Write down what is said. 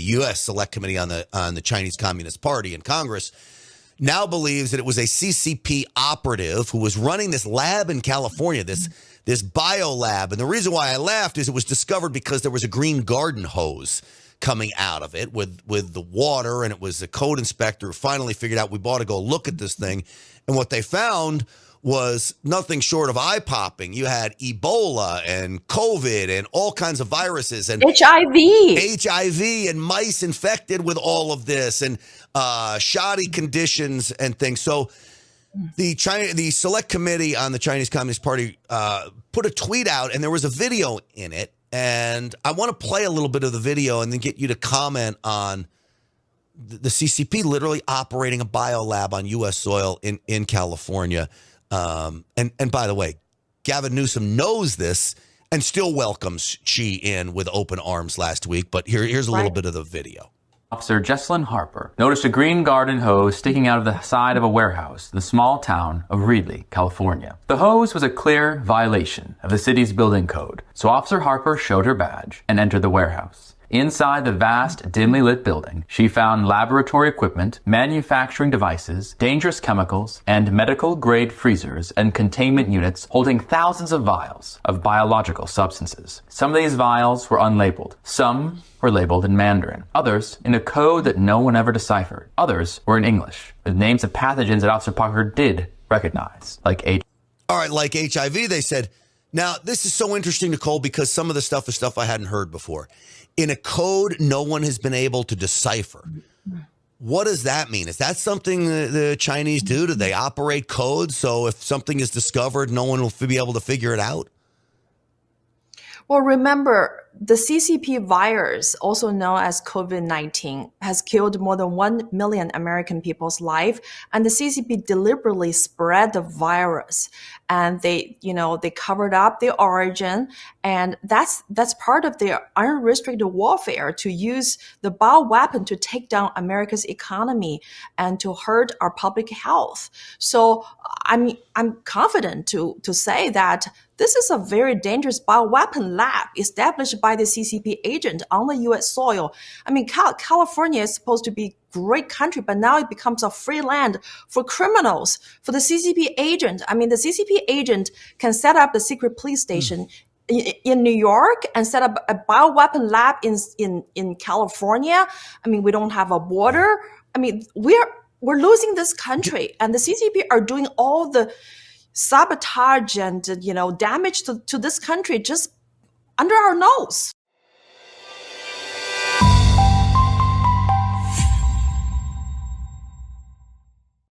U.S. Select Committee on the Chinese Communist Party in Congress, now believes that it was a CCP operative who was running this lab in California, this bio lab. And the reason why I laughed is it was discovered because there was a green garden hose coming out of it with the water, and it was the code inspector who finally figured out we ought to go look at this thing. And what they found was nothing short of eye-popping. You had Ebola and COVID and all kinds of viruses and HIV and mice infected with all of this and shoddy conditions and things. So the Select Committee on the Chinese Communist Party put a tweet out, and there was a video in it. And I want to play a little bit of the video and then get you to comment on the CCP literally operating a biolab on U.S. soil in California. And by the way, Gavin Newsom knows this and still welcomes Xi in with open arms last week. But here's a little bit of the video. Officer Jesselyn Harper noticed a green garden hose sticking out of the side of a warehouse in the small town of Reedley, California. The hose was a clear violation of the city's building code, so Officer Harper showed her badge and entered the warehouse. Inside the vast, dimly lit building, she found laboratory equipment, manufacturing devices, dangerous chemicals, and medical-grade freezers and containment units holding thousands of vials of biological substances. Some of these vials were unlabeled. Some were labeled in Mandarin. Others in a code that no one ever deciphered. Others were in English, with names of pathogens that Officer Parker did recognize, like HIV. All right, like HIV, they said. Now, this is so interesting, Nicole, because some of the stuff is stuff I hadn't heard before. In a code no one has been able to decipher. What does that mean? Is that something the Chinese do? Do they operate codes so if something is discovered, no one will be able to figure it out? Well, remember, the CCP virus, also known as COVID-19, has killed more than 1 million American people's life. And the CCP deliberately spread the virus. And they covered up the origin. And that's part of their unrestricted warfare, to use the bioweapon to take down America's economy and to hurt our public health. So I'm confident to say that this is a very dangerous bioweapon lab established by the CCP agent on the U.S. soil. I mean, California is supposed to be a great country, but now it becomes a free land for criminals, for the CCP agent. I mean, the CCP agent can set up a secret police station in New York and set up a bioweapon lab in California. I mean, we don't have a border. I mean, we're losing this country, and the CCP are doing all the sabotage and damage to this country just under our nose.